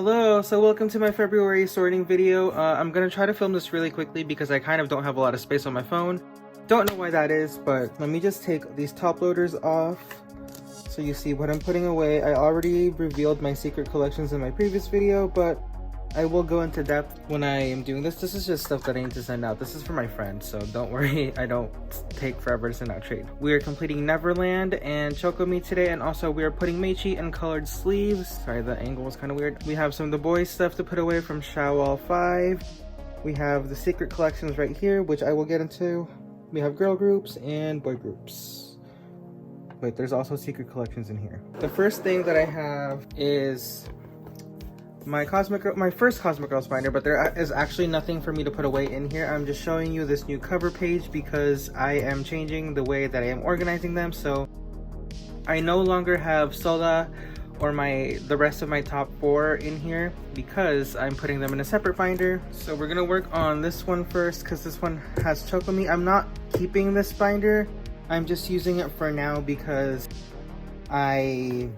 Hello, so welcome to my February sorting video. I'm gonna try to film this really quickly because I kind of don't have a lot of space on my phone. Don't know why that is, but let me just take these top loaders off so you see what I'm putting away. I already revealed my secret collections in my previous video, but I will go into depth when I am doing this. This is just stuff that I need to send out. This is for my friends, so don't worry, I don't take forever to send out trade. We are completing Neverland and Chocomi today, and also we are putting Meichi in colored sleeves. Sorry, the angle was kind of weird. We have some of the boys stuff to put away from Shawwall 5. We have the secret collections right here, which I will get into. We have girl groups and boy groups. Wait, there's also secret collections in here. The first thing that I have is my first Cosmic Girls binder, but there is actually nothing for me to put away in here. I'm just showing you this new cover page because I am changing the way that I am organizing them. So I no longer have Sola or the rest of my top 4 in here because I'm putting them in a separate binder. So we're gonna work on this one first because this one has Chocomi. I'm not keeping this binder. I'm just using it for now because I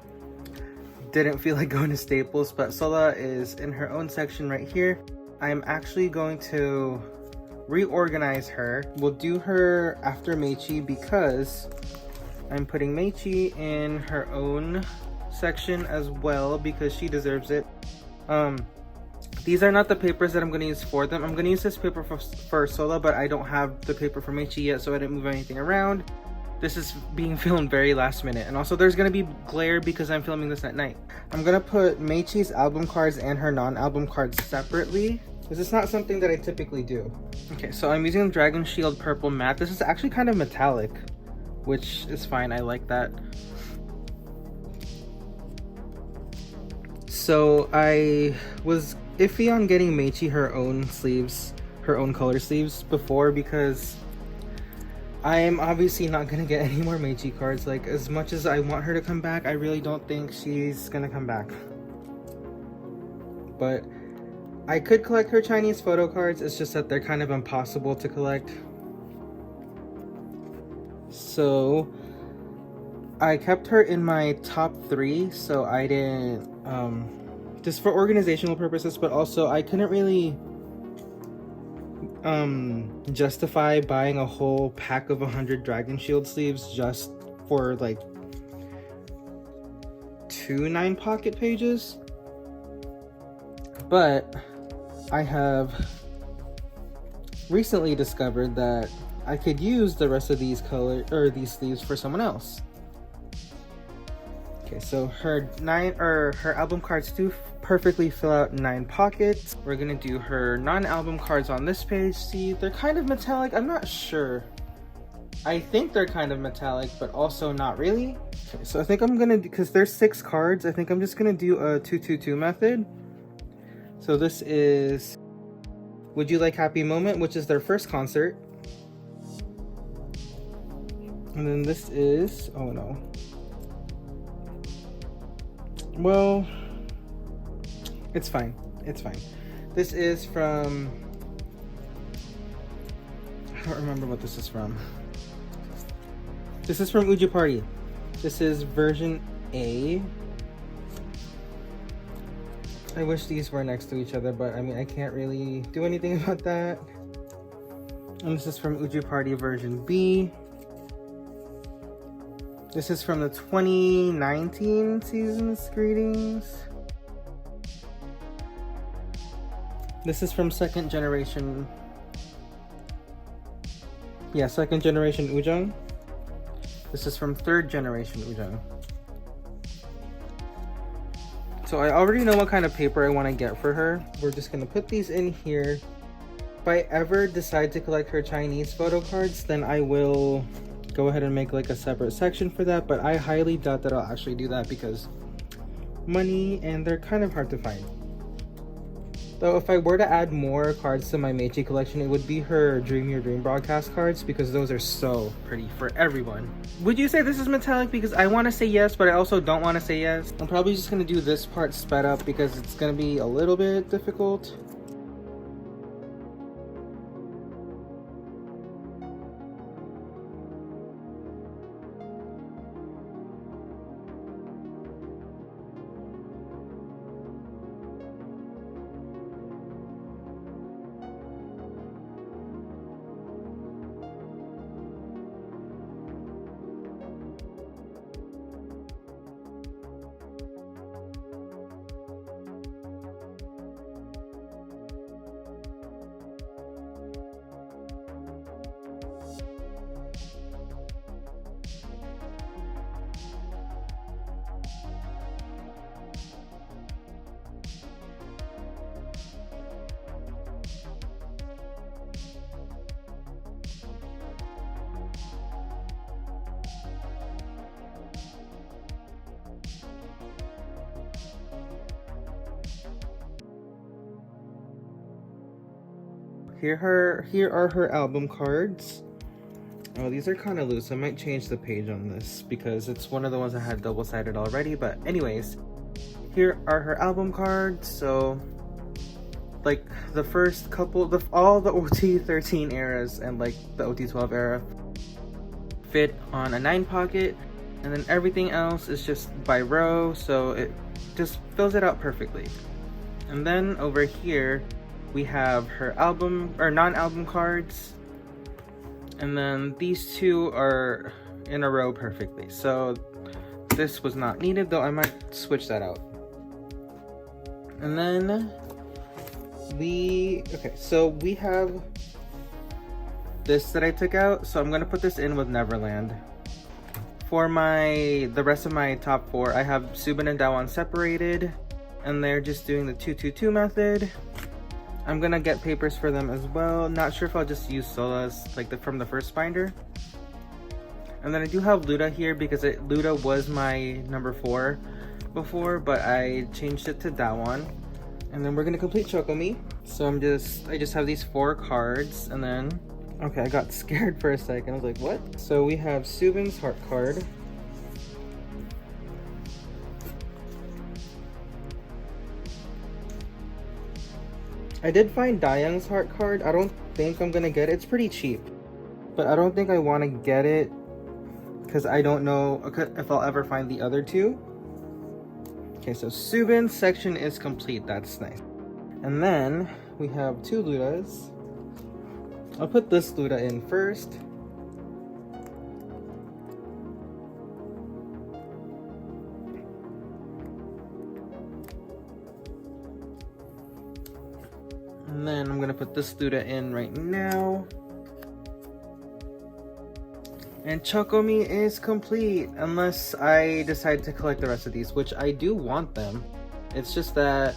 didn't feel like going to Staples, but Sola is in her own section right here. I'm actually going to reorganize her. We'll do her after Meichi because I'm putting Meichi in her own section as well because she deserves it. These are not the papers that I'm going to use for them. I'm going to use this paper for Sola, but I don't have the paper for Meichi yet, so I didn't move anything around. This is being filmed very last minute, and also there's gonna be glare because I'm filming this at night. I'm gonna put Meichi's album cards and her non-album cards separately. This is not something that I typically do. Okay, so I'm using Dragon Shield Purple Matte. This is actually kind of metallic, which is fine, I like that. So I was iffy on getting Meichi her own sleeves, her own color sleeves before because I am obviously not gonna get any more Meichi cards. Like, as much as I want her to come back, I really don't think she's gonna come back. But I could collect her Chinese photo cards, it's just that they're kind of impossible to collect. So I kept her in my top 3, so I didn't, just for organizational purposes, but also I couldn't really justify buying a whole pack of 100 Dragon Shield sleeves just for like 2 9-pocket pages. But I have recently discovered that I could use the rest of these sleeves for someone else. Okay, so her album cards do perfectly fill out 9 pockets. We're gonna do her non-album cards on this page. See, they're kind of metallic. I'm not sure. I think they're kind of metallic, but also not really. Okay, so I think I'm gonna, because there's 6 cards, I think I'm just gonna do a 2-2-2 method. So this is Would You Like Happy Moment, which is their first concert. And then this is, oh no. Well, it's fine. It's fine. This is from, I don't remember what this is from. This is from Uju Party. This is version A. I wish these were next to each other, but I mean, I can't really do anything about that. And this is from Uju Party version B. This is from the 2019 season's greetings. This is from second generation Ujung. This is from third generation Ujung. So I already know what kind of paper I want to get for her. We're just gonna put these in here. If I ever decide to collect her Chinese photo cards, then I will go ahead and make like a separate section for that, but I highly doubt that I'll actually do that because money, and they're kind of hard to find. Though if I were to add more cards to my Meichi collection, it would be her Dream Your Dream broadcast cards because those are so pretty for everyone. Would you say this is metallic? Because I want to say yes, but I also don't want to say yes. I'm probably just going to do this part sped up because it's going to be a little bit difficult. here are her album cards. Oh, these are kind of loose. I might change the page on this because it's one of the ones I had double-sided already. But anyways, here are her album cards. So like the first couple, all the OT13 eras and like the OT12 era fit on a 9 pocket, and then everything else is just by row, so it just fills it out perfectly. And then over here we have her album or non-album cards, and then these two are in a row perfectly. So this was not needed, though I might switch that out. And then so we have this that I took out, so I'm gonna put this in with Neverland. For the rest of my top 4, I have Subin and Dawan separated, and they're just doing the 222 method. I'm gonna get papers for them as well. Not sure if I'll just use Sola's from the first binder. And then I do have Luda here because Luda was my number 4 before, but I changed it to Dawan. And then we're gonna complete Chocomi. So I just have these 4 cards, and then okay, I got scared for a second. I was like, what? So we have Subin's heart card. I did find Dayang's heart card. I don't think I'm gonna get it. It's pretty cheap, but I don't think I want to get it because I don't know if I'll ever find the other 2. Okay, so Subin's section is complete. That's nice. And then we have 2 Ludas. I'll put this Luda in first. And then I'm gonna put this Luda in right now. And Chocomi is complete, unless I decide to collect the rest of these, which I do want them. It's just that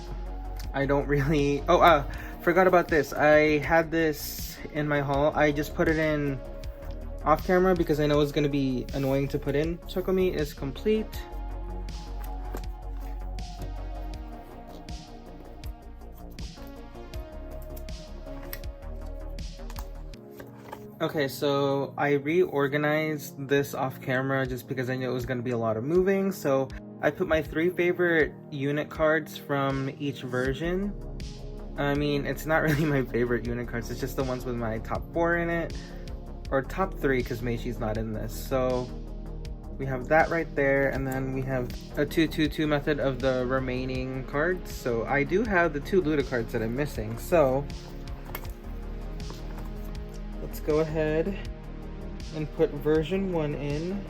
I don't really... forgot about this. I had this in my haul. I just put it in off camera because I know it's gonna be annoying to put in. Chocomi is complete. Okay, so I reorganized this off camera just because I knew it was going to be a lot of moving. So I put my 3 favorite unit cards from each version. I mean, it's not really my favorite unit cards. It's just the ones with my top 4 in it. Or top 3 because Meishi's not in this. So we have that right there. And then we have a 222 method of the remaining cards. So I do have the 2 Luda cards that I'm missing. So let's go ahead and put version 1 in.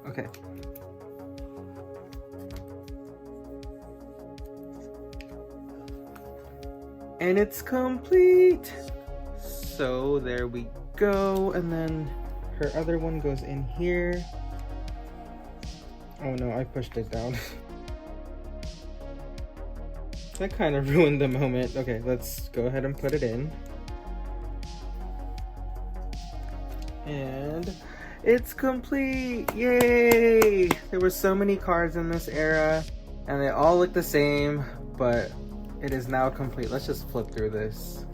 Okay. And it's complete! So there we go. And then her other one goes in here. Oh no, I pushed it down. That kind of ruined the moment. Okay, let's go ahead and put it in. And it's complete! Yay! There were so many cards in this era, and they all look the same, but it is now complete. Let's just flip through this.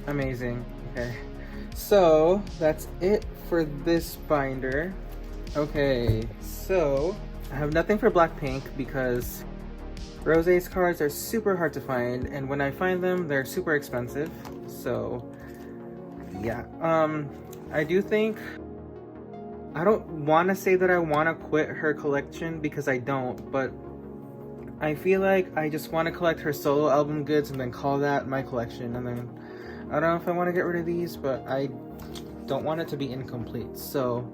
Amazing. Okay. So that's it for this binder. Okay, so I have nothing for Blackpink because Rosé's cards are super hard to find, and when I find them, they're super expensive. So yeah, I do think, I don't want to say that I want to quit her collection because I don't, but I feel like I just want to collect her solo album goods and then call that my collection. And then I don't know if I want to get rid of these, but I don't want it to be incomplete. So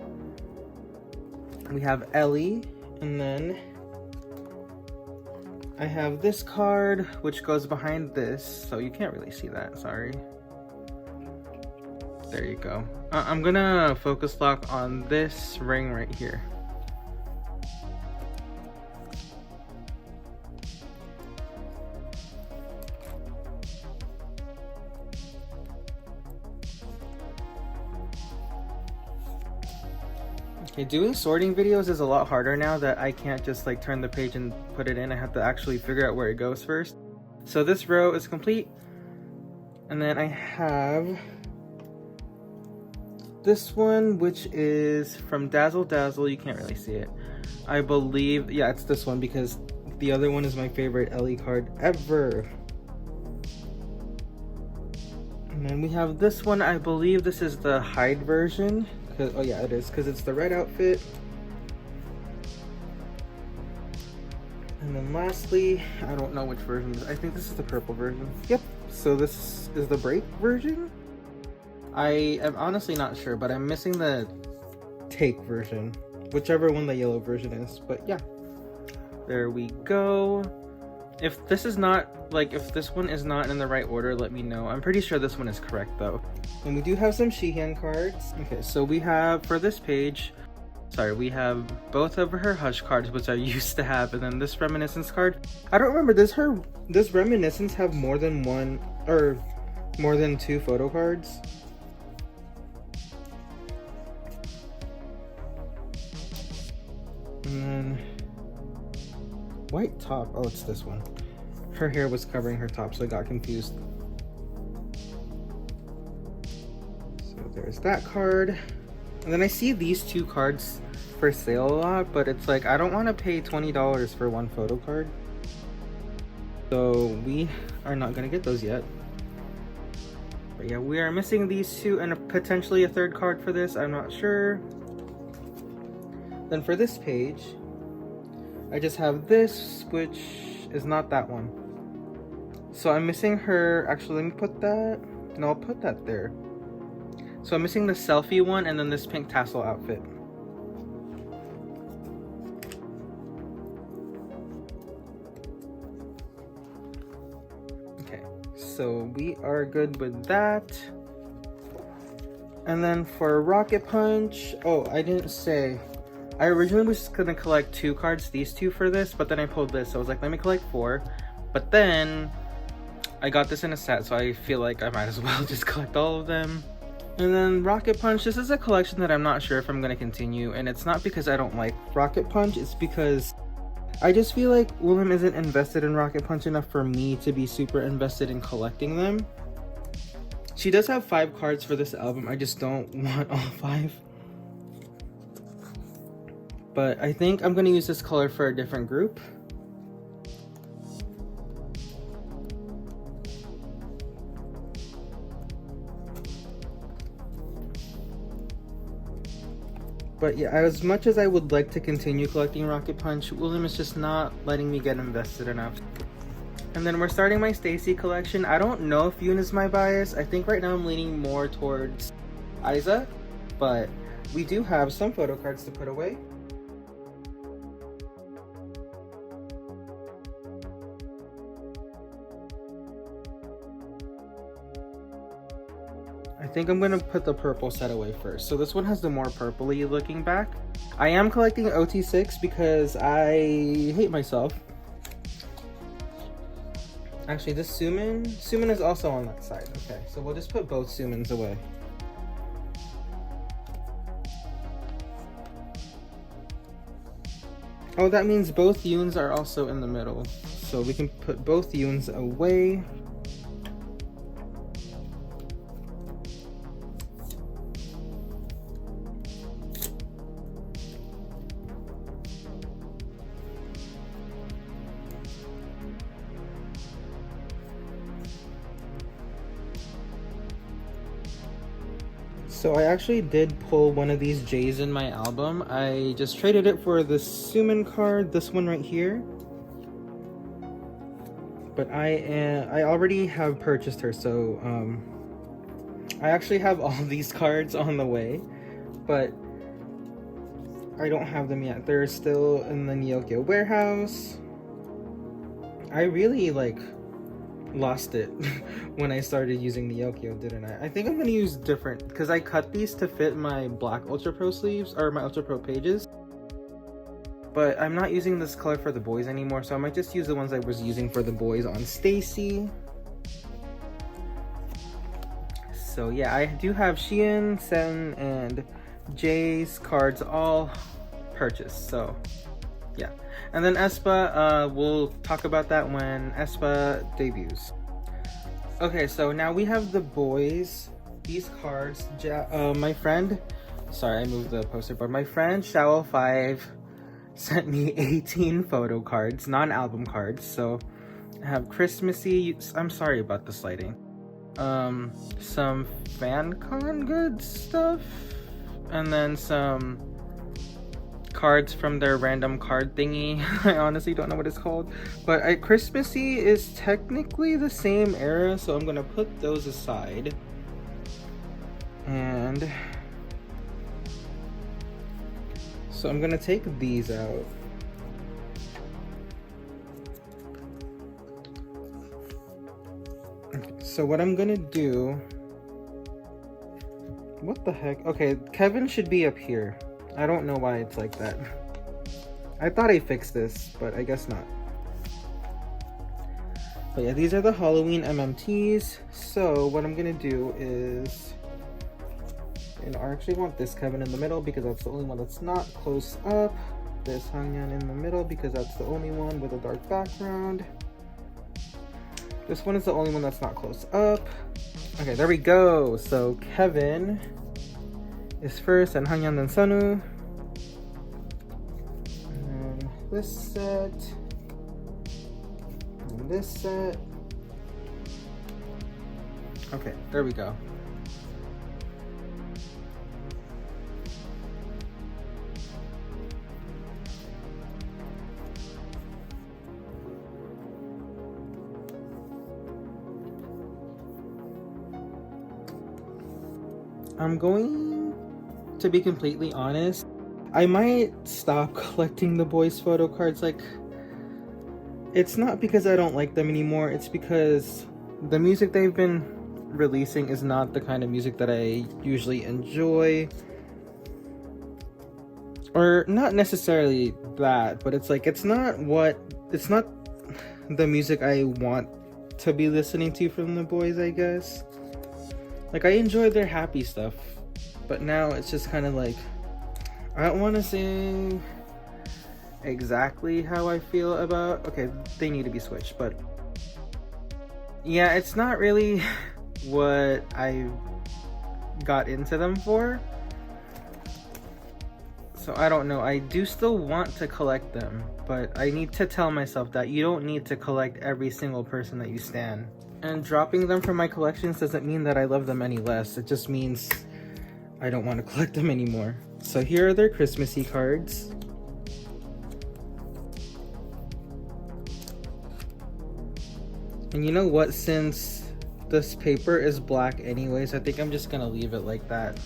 we have Ellie, and then I have this card which goes behind this, so you can't really see that, sorry. There you go. I'm gonna focus lock on this ring right here. Okay, doing sorting videos is a lot harder now that I can't just like turn the page and put it in. I have to actually figure out where it goes first. So this row is complete. And then I have this one, which is from Dazzle Dazzle. You can't really see it. I believe, yeah, it's this one because the other one is my favorite LE card ever. And then we have this one. I believe this is the hide version. Oh yeah, it is, because it's the red outfit. And then lastly, I don't know which version. I think this is the purple version. Yep. So this is the break version. I am honestly not sure, but I'm missing the take version, whichever one the yellow version is. But yeah, there we go. If this is not, like, if this one is not in the right order, let me know. I'm pretty sure this one is correct though. And we do have some Sheehan cards. Okay, so we have, for this page, sorry, we have both of her Hush cards, which I used to have, and then this Reminiscence card. I don't remember, does Reminiscence have more than one, or more than 2 photo cards? And then white top, oh, it's this one. Her hair was covering her top, so I got confused. So there's that card. And then I see these 2 cards for sale a lot, but it's like, I don't want to pay $20 for one photo card. So we are not going to get those yet. But yeah, we are missing these 2 and potentially a 3rd card for this, I'm not sure. Then for this page, I just have this, which is not that one. So I'm missing her, actually let me put that, no, I'll put that there. So I'm missing the selfie one and then this pink tassel outfit. Okay, so we are good with that. And then for Rocket Punch, oh, I didn't say, I originally was just gonna collect 2 cards, these 2 for this, but then I pulled this, so I was like, let me collect 4. But then I got this in a set, so I feel like I might as well just collect all of them. And then Rocket Punch, this is a collection that I'm not sure if I'm gonna continue, and it's not because I don't like Rocket Punch, it's because I just feel like William isn't invested in Rocket Punch enough for me to be super invested in collecting them. She does have 5 cards for this album, I just don't want all 5. But I think I'm gonna use this color for a different group. But yeah, as much as I would like to continue collecting Rocket Punch, William is just not letting me get invested enough. And then we're starting my Stacy collection. I don't know if Yoon is my bias. I think right now I'm leaning more towards Isa, but we do have some photo cards to put away. I think I'm gonna put the purple set away first. So this one has the more purpley looking back. I am collecting OT6 because I hate myself. Actually, this Sumin is also on that side. Okay, so we'll just put both Sumins away. Oh, that means both Yoons are also in the middle. So we can put both Yoons away. So I actually did pull one of these J's in my album. I just traded it for the Sumin card, this one right here. But I already have purchased her, so I actually have all these cards on the way, but I don't have them yet. They're still in the Neokyo warehouse. I really lost it when I started using the Neokyo, didn't I? I think I'm gonna use different, because I cut these to fit my black Ultra Pro sleeves, or my Ultra Pro pages. But I'm not using this color for the boys anymore, so I might just use the ones I was using for the boys on Stacy. So yeah, I do have Shein, Sen, and Jay's cards all purchased, so yeah. And then aespa, we'll talk about that when aespa debuts. Okay, so now we have the boys. These cards, my friend, sorry I moved the poster, but my friend Shawel5 sent me 18 photo cards, non-album cards. So I have Christmassy, I'm sorry about the lighting, some FanCon goods stuff, and then some cards from their random card thingy. I honestly don't know what it's called, but Christmassy is technically the same era, so I'm gonna put those aside. And so I'm gonna take these out. So what I'm gonna do, what the heck? Okay, Kevin should be up here. I don't know why it's like that. I thought I fixed this, but I guess not. But yeah, these are the Halloween MMTs. So what I'm gonna do is, and I actually want this Kevin in the middle because that's the only one that's not close up. This Hangyan in the middle because that's the only one with a dark background. This one is the only one that's not close up. Okay, there we go. So Kevin is first, and Hangyan then Sanu. And then this set. And this set. Okay, there we go. I'm going to be completely honest. I might stop collecting the boys' photo cards. Like, it's not because I don't like them anymore. It's because the music they've been releasing is not the kind of music that I usually enjoy. Or not necessarily that, but it's like, it's not the music I want to be listening to from the boys, I guess. Like, I enjoy their happy stuff, but now it's just kind of like, I don't want to say exactly how I feel about, okay, they need to be switched, but yeah, it's not really what I got into them for. So I don't know, I do still want to collect them, but I need to tell myself that you don't need to collect every single person that you stan. And dropping them from my collections doesn't mean that I love them any less. It just means I don't want to collect them anymore. So here are their Christmassy cards. And you know what? Since this paper is black anyways, I think I'm just gonna leave it like that.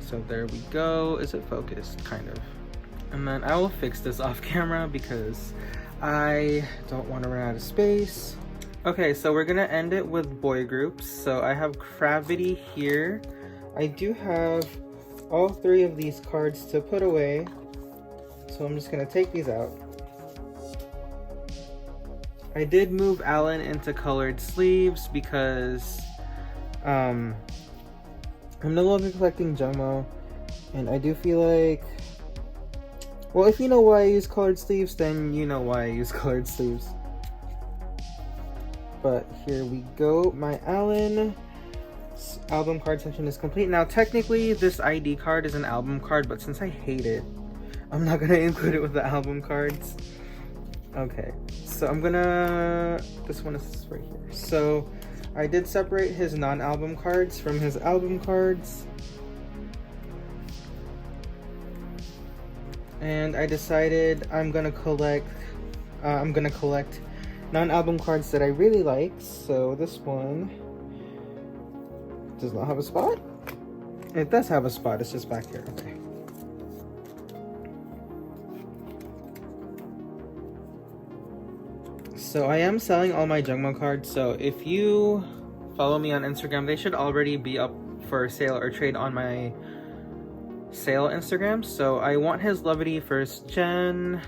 So there we go. Is it focused? Kind of. And then I will fix this off camera because I don't want to run out of space. Okay, so we're gonna end it with boy groups. So I have Gravity here. I do have all 3 of these cards to put away. So I'm just gonna take these out. I did move Alan into colored sleeves because I'm no longer collecting Jungmo, and I do feel like, well, if you know why I use colored sleeves, then you know why I use colored sleeves. But here we go. My Alan album card section is complete. Now, technically, this ID card is an album card, but since I hate it, I'm not gonna include it with the album cards. Okay, so I'm gonna, this one is right here. So I did separate his non-album cards from his album cards. And I decided I'm gonna collect non-album cards that I really like. So this one does not have a spot. It does have a spot, it's just back here. Okay. So I am selling all my Jungmo cards, so if you follow me on Instagram, they should already be up for sale or trade on my sale Instagram. So I want his Levity First Gen,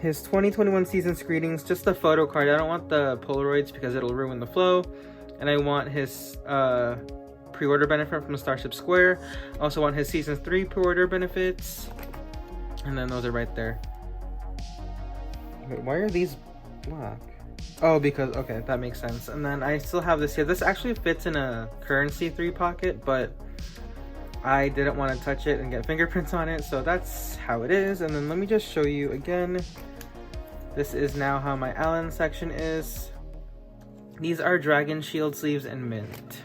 his 2021 Seasons Greetings, just the photo card. I don't want the Polaroids because it'll ruin the flow. And I want his pre-order benefit from Starship Square. Also want his season 3 pre-order benefits. And then those are right there. Wait, why are these black? Oh, because, okay, that makes sense. And then I still have this here. This actually fits in a currency 3 pocket, but I didn't want to touch it and get fingerprints on it, so that's how it is. And then let me just show you again. This is now how my Allen section is. These are Dragon Shield sleeves in mint.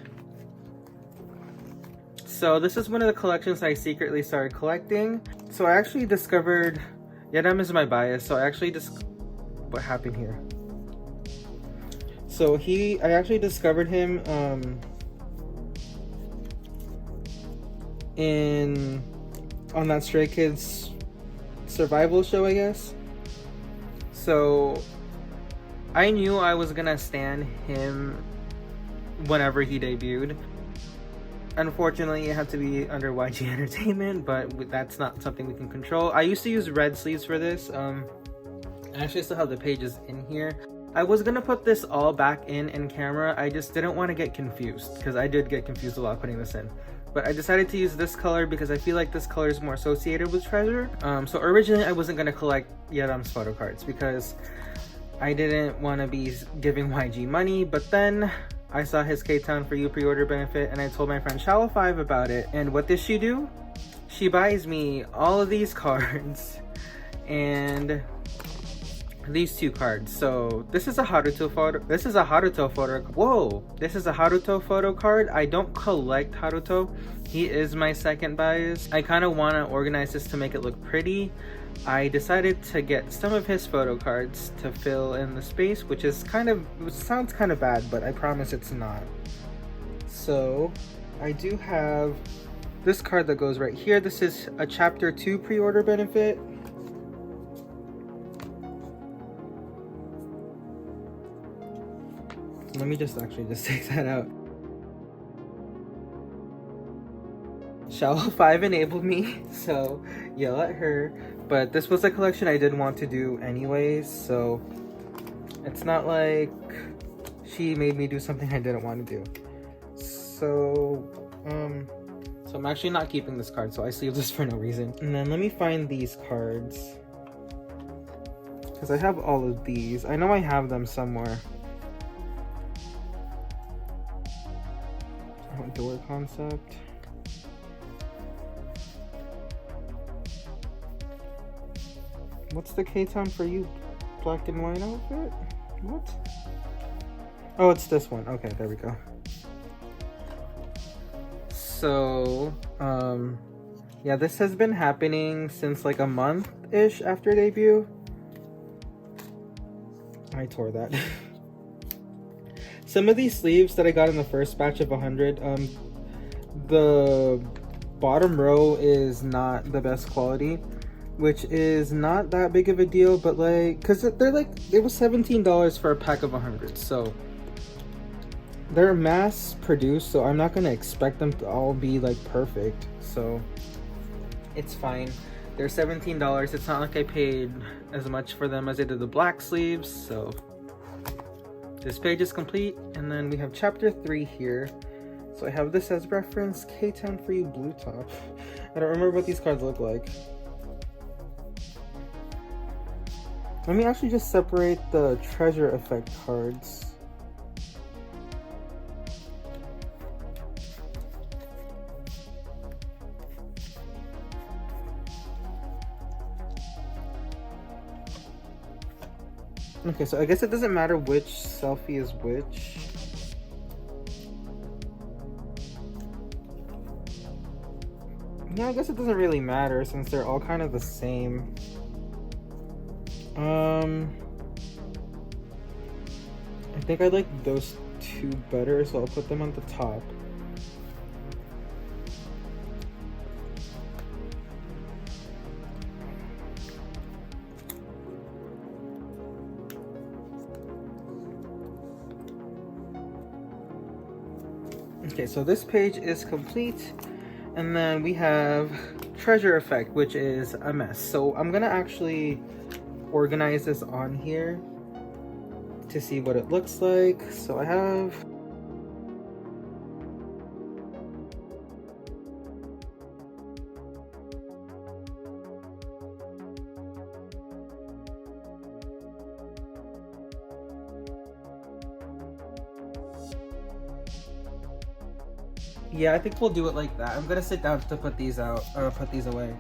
So this is one of the collections I secretly started collecting. So I actually discovered, Yadam is my bias, so I actually what happened here? So I actually discovered him on that Stray Kids survival show, I guess. So I knew I was gonna stan him whenever he debuted. Unfortunately, it had to be under YG Entertainment, but that's not something we can control. I used to use red sleeves for this. I actually still have the pages in here. I was gonna put this all back in camera. I just didn't want to get confused, because I did get confused a lot putting this in. But I decided to use this color because I feel like this color is more associated with Treasure. So originally I wasn't gonna collect Yadam's photo cards because I didn't want to be giving YG money, but then I saw his K-Town For You pre-order benefit and I told my friend Shallow5 about it. And what does she do? She buys me all of these cards and these 2 cards. So this is a Haruto photo. This is a Haruto photo. Whoa! This is a Haruto photo card. I don't collect Haruto. He is my second bias. I kind of want to organize this to make it look pretty. I decided to get some of his photo cards to fill in the space, which is it sounds kind of bad, but I promise it's not. So I do have this card that goes right here. This is a chapter 2 pre-order benefit. Let me just take that out. Shallow5 enabled me, so yell at her. But this was a collection I did want to do anyways, so it's not like she made me do something I didn't want to do. So I'm actually not keeping this card, so I sleeved this for no reason. And then let me find these cards, because I have all of these. I know I have them somewhere. Door concept. What's the K-Town For You black and white outfit? What? Oh, it's this one. Okay, there we go. So, yeah, this has been happening since like a month-ish after debut. I tore that. Some of these sleeves that I got in the first batch of 100, the bottom row is not the best quality, which is not that big of a deal, but like, because they're like, it was $17 for a pack of 100, so they're mass produced, so I'm not going to expect them to all be like perfect, so it's fine. They're $17. It's not like I paid as much for them as I did the black sleeves, so this page is complete. And then we have chapter 3 here. So I have this as reference, K-Town For You blue top. I don't remember what these cards look like. Let me actually just separate the treasure effect cards. Okay, so I guess it doesn't matter which selfie is which. Yeah, I guess it doesn't really matter since they're all kind of the same. I think I like those 2 better, so I'll put them on the top. Okay, so this page is complete, and then we have treasure effect, which is a mess. So I'm gonna actually organize this on here to see what it looks like. So I have Yeah, I think we'll do it like that. I'm gonna sit down to put these out, or put these away.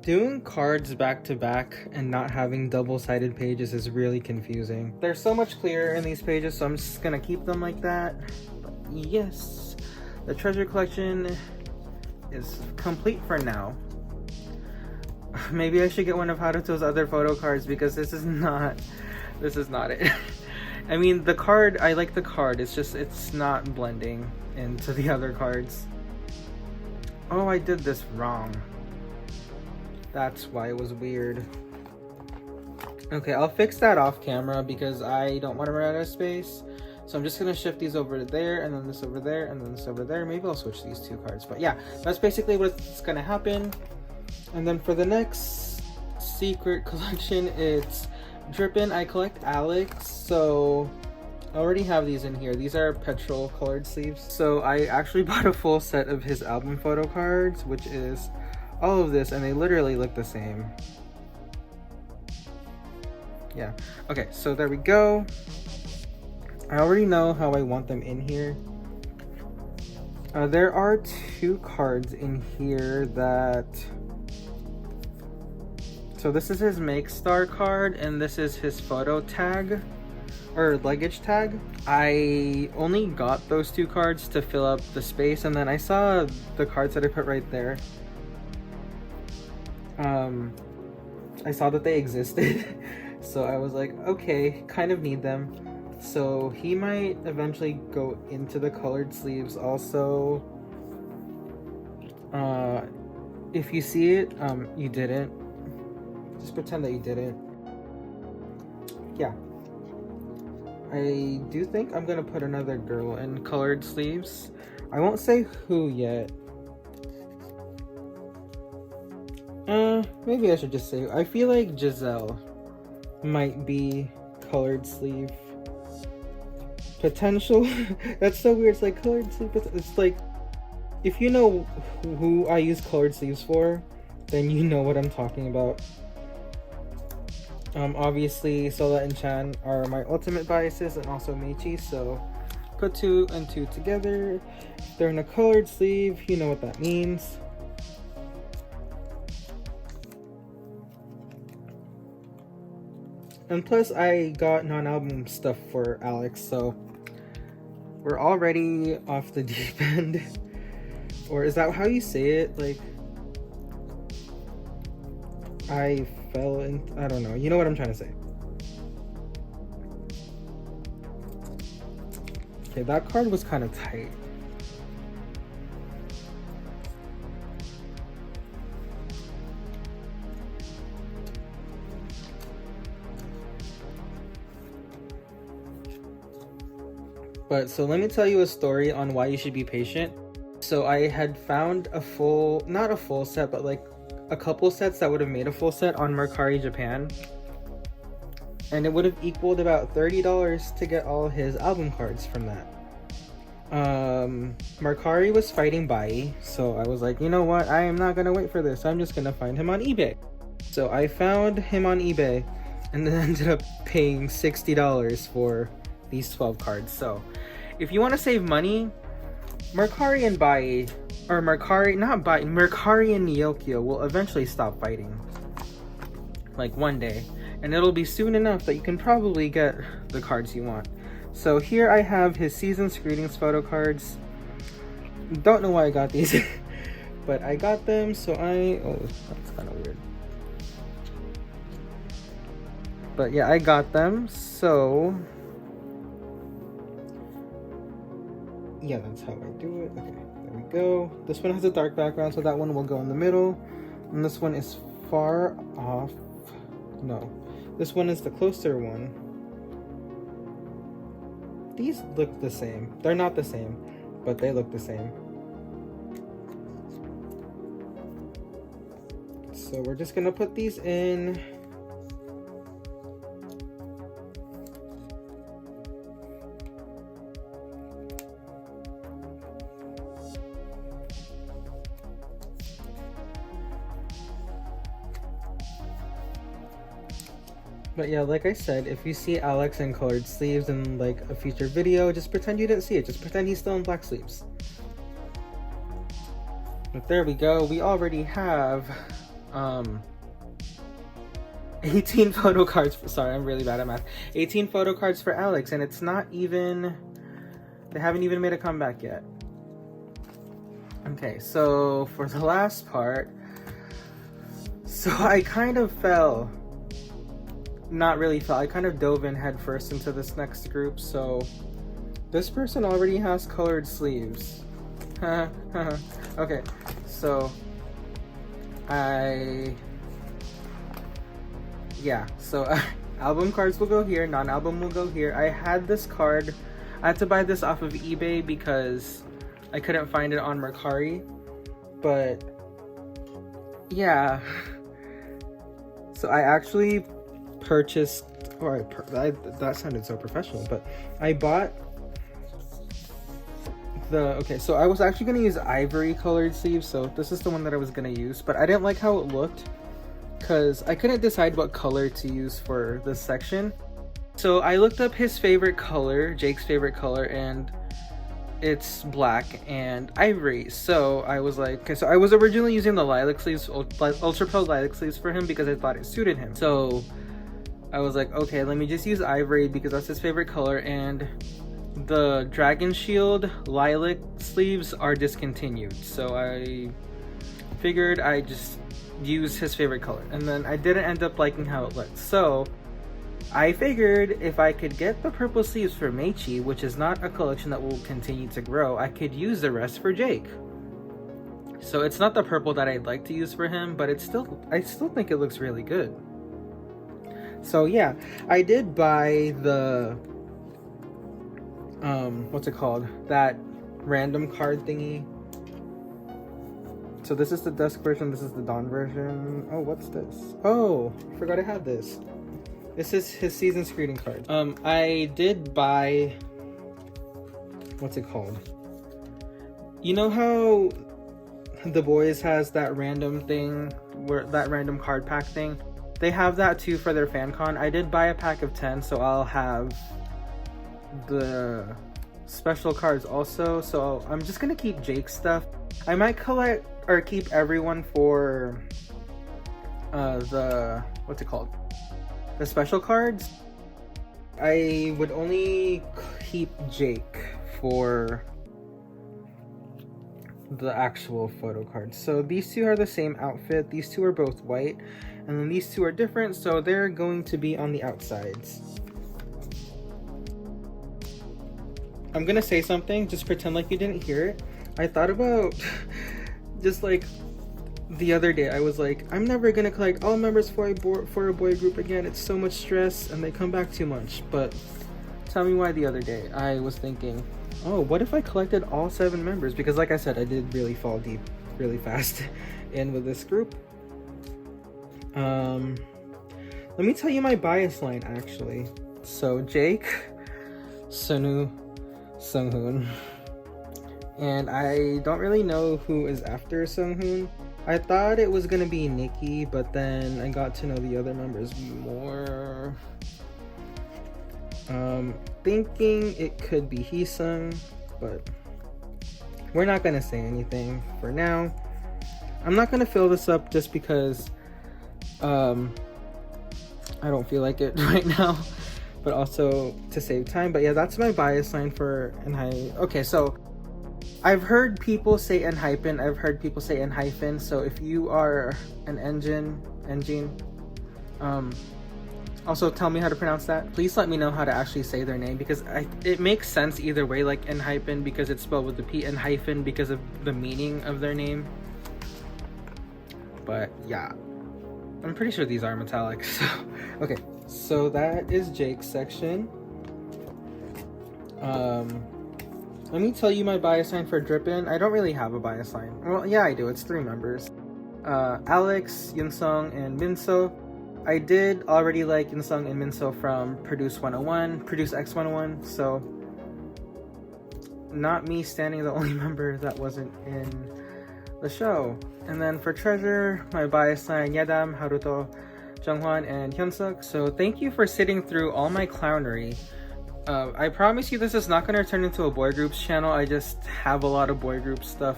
Doing cards back to back and not having double-sided pages is really confusing. They're so much clearer in these pages, so I'm just gonna keep them like that. But yes, the treasure collection is complete for now. Maybe I should get one of Haruto's other photo cards because this is not it. I mean, the card, I like the card, it's just, it's not blending into the other cards. Oh, I did this wrong. That's why it was weird. Okay, I'll fix that off camera because I don't want to run out of space. So I'm just gonna shift these over there, and then this over there, and then this over there. Maybe I'll switch these two cards. But yeah, that's basically what's gonna happen. And then for the next secret collection, it's Drippin'. I collect Alex, so I already have these in here. These are petrol colored sleeves. So I actually bought a full set of his album photo cards, which is all of this, and they literally look the same. Yeah, okay, so there we go. I already know how I want them in here. There are two cards in here that... So this is his Make Star card, and this is his photo tag, or luggage tag. I only got those two cards to fill up the space, and then I saw the cards that I put right there. I saw that they existed, so I was like, okay, kind of need them. So he might eventually go into the colored sleeves also. If you see it, you didn't. Just pretend that you didn't. Yeah. I do think I'm gonna put another girl in colored sleeves. I won't say who yet. Maybe I should just say, I feel like Giselle might be colored sleeve potential. That's so weird. It's like colored sleeve. It's like, if you know who I use colored sleeves for, then you know what I'm talking about. Obviously, Sola and Chan are my ultimate biases, and also Meichi, so put 2 and 2 together. If they're in a colored sleeve, you know what that means. And plus, I got non-album stuff for Alex, so we're already off the deep end. Or is that how you say it? Like, I fell in... I don't know. You know what I'm trying to say. Okay, that card was kind of tight. But so let me tell you a story on why you should be patient. So I had found a full, not a full set, but like a couple sets that would have made a full set on Mercari Japan. And it would have equaled about $30 to get all his album cards from that. Mercari was fighting Bai, so I was like, you know what? I am not gonna wait for this. I'm just gonna find him on eBay. So I found him on eBay and then ended up paying $60 for these 12 cards. So if you want to save money, Mercari and Bai, or Mercari, not Bai, Mercari and Nyokyo will eventually stop fighting. Like one day. And it'll be soon enough that you can probably get the cards you want. So here I have his Season's Greetings photo cards. Don't know why I got these, but I got them, so oh, that's kind of weird. But yeah, I got them, so yeah, that's how I do it. Okay, there we go. This one has a dark background, so that one will go in the middle. And this one is far off. No, this one is the closer one. These look the same. They're not the same, but they look the same. So we're just gonna put these in. But yeah, like I said, if you see Alex in colored sleeves in like a future video, just pretend you didn't see it. Just pretend he's still in black sleeves. But there we go. We already have 18 photo cards. Sorry, I'm really bad at math. 18 photo cards for Alex, and it's not even, they haven't even made a comeback yet. Okay, so for the last part, so I kind of fell. Not really fell. I kind of dove in head first into this next group. So this person already has colored sleeves. Okay, so album cards will go here, non-album will go here. I had this card, I had to buy this off of eBay because I couldn't find it on Mercari, but yeah, so I actually purchased, that sounded so professional, but I bought so I was actually going to use ivory colored sleeves, so this is the one that I was going to use, but I didn't like how it looked because I couldn't decide what color to use for this section. So I looked up his favorite color, Jake's favorite color, and it's black and ivory. So I was like, okay, so I was originally using the lilac sleeves, ultra pale lilac sleeves for him because I thought it suited him. So I was like, okay, let me just use ivory because that's his favorite color, and the Dragon Shield lilac sleeves are discontinued, so I figured I just use his favorite color, and then I didn't end up liking how it looked, so I figured if I could get the purple sleeves for Meichi, which is not a collection that will continue to grow, I could use the rest for Jake. So it's not the purple that I'd like to use for him, but I still think it looks really good. So yeah, I did buy the what's it called, that random card thingy. So this is the dusk version, this is the dawn version. Oh, what's this? Oh, I forgot I had this. This is his season's greeting card. I did buy, what's it called, you know how The Boys has that random thing, where that random card pack thing, they have that too for their fan con. I did buy a pack of 10, so I'll have the special cards also. So I'm just gonna keep Jake's stuff. I might collect or keep everyone for the, what's it called, the special cards. I would only keep Jake for the actual photo cards. So these two are the same outfit, these two are both white, and then these two are different, so they're going to be on the outsides. I'm gonna say something, just pretend like you didn't hear it. I thought about, just like the other day, I was like, I'm never gonna collect all members for a boy group again. It's so much stress and they come back too much. But tell me why the other day. I was thinking, oh, what if I collected all 7 members? Because like I said, I did really fall deep really fast in with this group. Let me tell you my bias line actually. So Jake, Sonu, Sunghoon, and I don't really know who is after Sunghoon. I thought it was gonna be Nikki, but then I got to know the other members more. Thinking it could be Heesung, but we're not gonna say anything for now. I'm not gonna fill this up just because I don't feel like it right now, but also to save time. But yeah, that's my bias line for Enhypen. Okay, so I've heard people say Enhypen, I've heard people say Enhypen, so if you are an engine, also tell me how to pronounce that. Please let me know how to actually say their name, because it makes sense either way, like Enhypen because it's spelled with the P, and hyphen because of the meaning of their name. But yeah, I'm pretty sure these are metallic. So okay, so that is Jake's section. Let me tell you my bias line for Drippin. I don't really have a bias line. Well, yeah, I do. It's 3 members. Alex, Yunsung, and Minso. I did already like Yunsung and Minso from Produce 101, Produce X 101, so not me standing the only member that wasn't in the show. And then for Treasure, my bias line, Yadam, Haruto, Jungwon and Hyunsuk. So thank you for sitting through all my clownery. I promise you this is not going to turn into a boy groups channel. I just have a lot of boy group stuff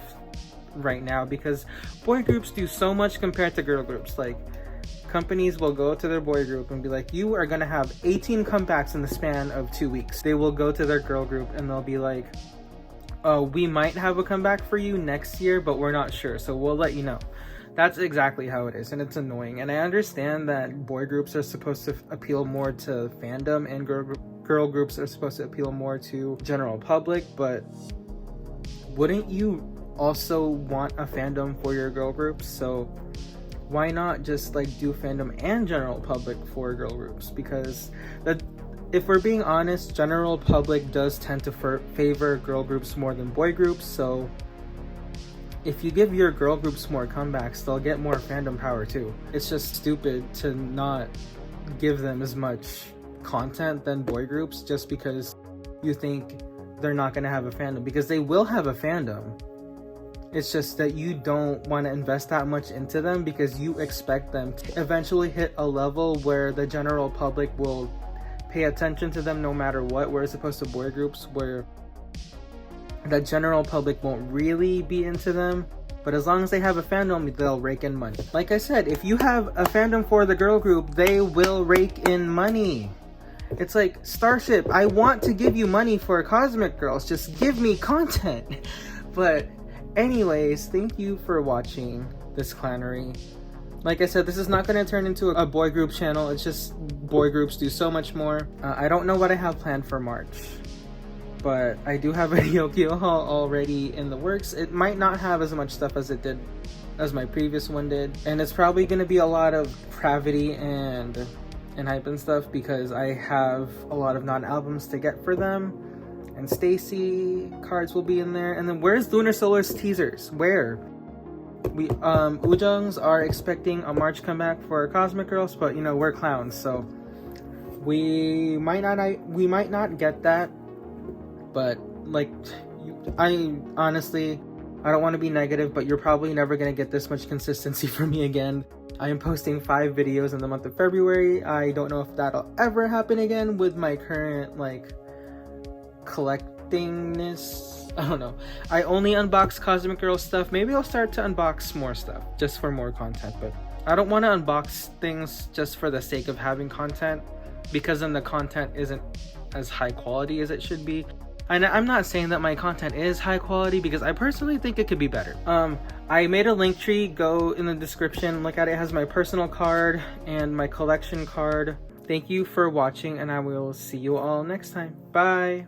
right now because boy groups do so much compared to girl groups. Like, companies will go to their boy group and be like, you are going to have 18 comebacks in the span of 2 weeks. They will go to their girl group and they'll be like, oh, we might have a comeback for you next year, but we're not sure, so we'll let you know. That's exactly how it is, and it's annoying. And I understand that boy groups are supposed to appeal more to fandom and girl groups are supposed to appeal more to general public, but wouldn't you also want a fandom for your girl groups? So why not just like do fandom and general public for girl groups? Because if we're being honest, general public does tend to favor girl groups more than boy groups, so if you give your girl groups more comebacks, they'll get more fandom power too. It's just stupid to not give them as much content than boy groups just because you think they're not going to have a fandom, because they will have a fandom. It's just that you don't want to invest that much into them because you expect them to eventually hit a level where the general public will pay attention to them no matter what, whereas opposed to boy groups where the general public won't really be into them, but as long as they have a fandom, they'll rake in money. Like I said, if you have a fandom for the girl group, they will rake in money. It's like Starship, I want to give you money for Cosmic Girls, just give me content. But anyways, thank you for watching this clownery. Like I said, this is not going to turn into a boy group channel. It's just boy groups do so much more. I don't know what I have planned for March, but I do have a Yokio haul already in the works. It might not have as much stuff as my previous one did, and it's probably going to be a lot of Gravity and hype and stuff because I have a lot of non-albums to get for them, and Stacy cards will be in there. And then where's Lunar Solar's teasers? Where? We Ujongs are expecting a March comeback for Cosmic Girls, but you know, we're clowns, so we might not get that. But like, I honestly, I don't want to be negative, but you're probably never going to get this much consistency from me again. I am posting 5 videos in the month of February. I don't know if that'll ever happen again with my current like collectingness. I don't know. I only unbox Cosmic Girl stuff. Maybe I'll start to unbox more stuff just for more content, but I don't want to unbox things just for the sake of having content, because then the content isn't as high quality as it should be. And I'm not saying that my content is high quality, because I personally think it could be better. I made a link tree, go in the description, look at it. It has my personal card and my collection card. Thank you for watching, and I will see you all next time. Bye!